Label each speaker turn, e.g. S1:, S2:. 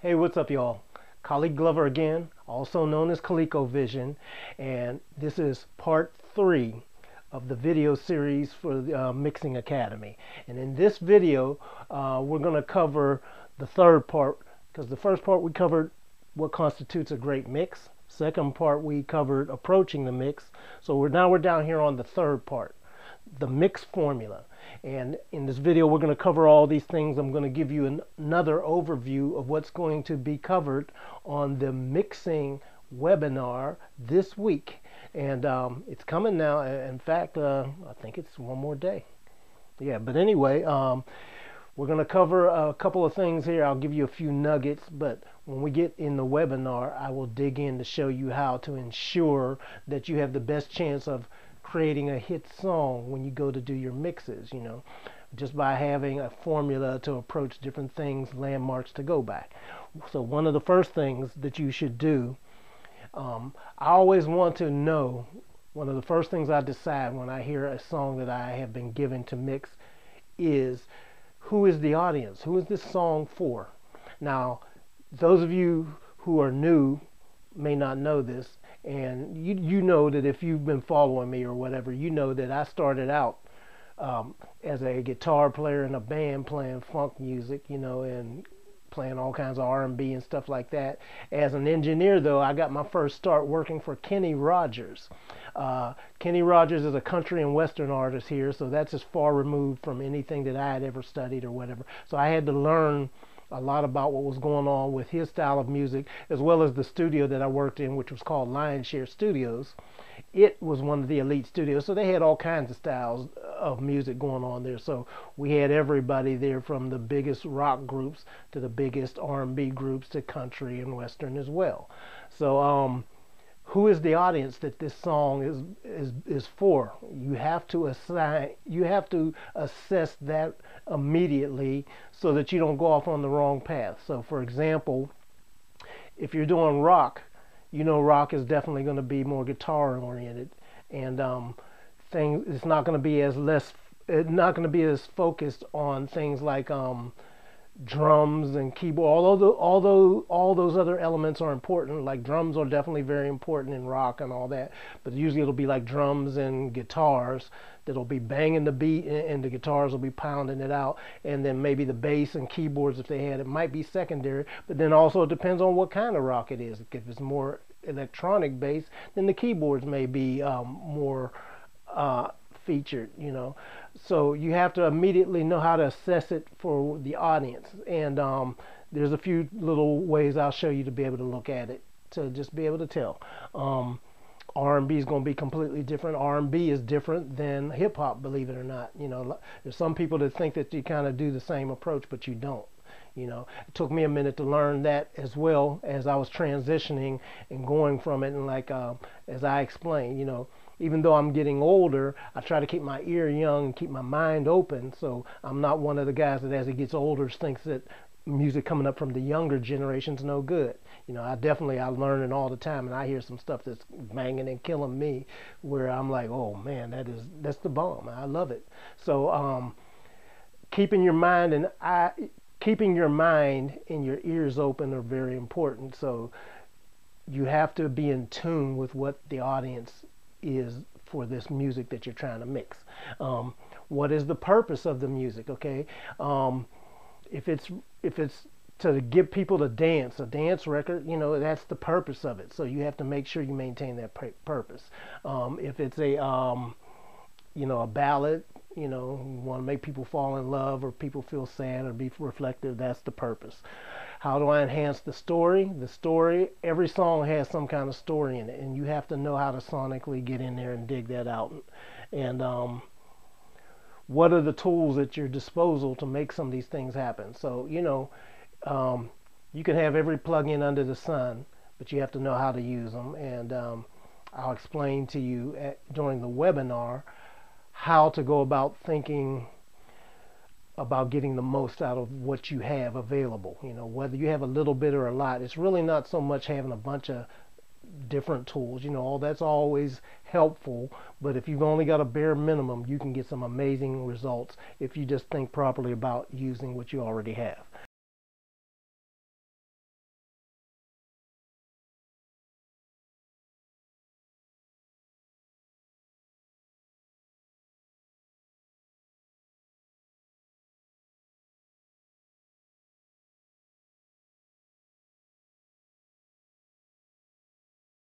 S1: Hey, what's up, y'all? Khalid Glover again, also known as ColecoVision, and this is part 3 of the video series for the Mixing Academy. And in this video, we're going to cover the third part, because the first part we covered what constitutes a great mix. Second part we covered approaching the mix. So we're down here on the third part, the mix formula. And in this video we're going to cover all these things. I'm going to give you another overview of what's going to be covered on the mixing webinar this week, and it's coming now. In fact, I think it's one more day. Yeah, but anyway, we're going to cover a couple of things here. I'll give you a few nuggets, but when we get in the webinar I will dig in to show you how to ensure that you have the best chance of creating a hit song when you go to do your mixes, just by having a formula to approach different things, landmarks to go by. So one of the first things that you should do, I always want to know, one of the first things I decide when I hear a song that I have been given to mix is, who is the audience? Who is this song for? Now, those of you who are new may not know this, and you know that if you've been following me or whatever, you know that I started out as a guitar player in a band playing funk music, and playing all kinds of R&B and stuff like that. As an engineer, though, I got my first start working for Kenny Rogers. Kenny Rogers is a country and western artist here, so that's as far removed from anything that I had ever studied or whatever. So I had to learn a lot about what was going on with his style of music, as well as the studio that I worked in, which was called Lionshare Studios. It was one of the elite studios, so they had all kinds of styles of music going on there. So we had everybody there, from the biggest rock groups to the biggest R&B groups to country and western as well. So who is the audience that this song is for? You have to assess that immediately so that you don't go off on the wrong path. So for example, if you're doing rock, rock is definitely going to be more guitar oriented, and it's not going to be as focused on things like drums and keyboard, although all those other elements are important. Like drums are definitely very important in rock and all that, but usually it'll be like drums and guitars that'll be banging the beat, and the guitars will be pounding it out, and then maybe the bass and keyboards, if they had it, might be secondary. But then also it depends on what kind of rock it is. If it's more electronic based, then the keyboards may be more featured, So you have to immediately know how to assess it for the audience, and there's a few little ways I'll show you to be able to look at it, to just be able to tell. R&B is going to be completely different. R&B is different than hip-hop, believe it or not. There's some people that think that you kind of do the same approach, but you don't. It took me a minute to learn that, as well as I was transitioning and going from it. And like as I explained, even though I'm getting older, I try to keep my ear young and keep my mind open. So I'm not one of the guys that, as he gets older, thinks that music coming up from the younger generation's no good. I'm learning all the time, and I hear some stuff that's banging and killing me, where I'm like, oh man, that's the bomb. I love it. So keeping your mind and your ears open are very important. So you have to be in tune with what the audience is for this music that you're trying to mix. What is the purpose of the music? Okay, if it's to get people to dance, a dance record, that's the purpose of it. So you have to make sure you maintain that purpose. If it's a a ballad, you want to make people fall in love, or people feel sad, or be reflective, that's the purpose. How do I enhance the story? Every song has some kind of story in it, and you have to know how to sonically get in there and dig that out. And what are the tools at your disposal to make some of these things happen? So, you can have every plug-in under the sun, but you have to know how to use them. And I'll explain to you during the webinar how to go about thinking about getting the most out of what you have available. Whether you have a little bit or a lot, it's really not so much having a bunch of different tools. All that's always helpful, but if you've only got a bare minimum, you can get some amazing results if you just think properly about using what you already have.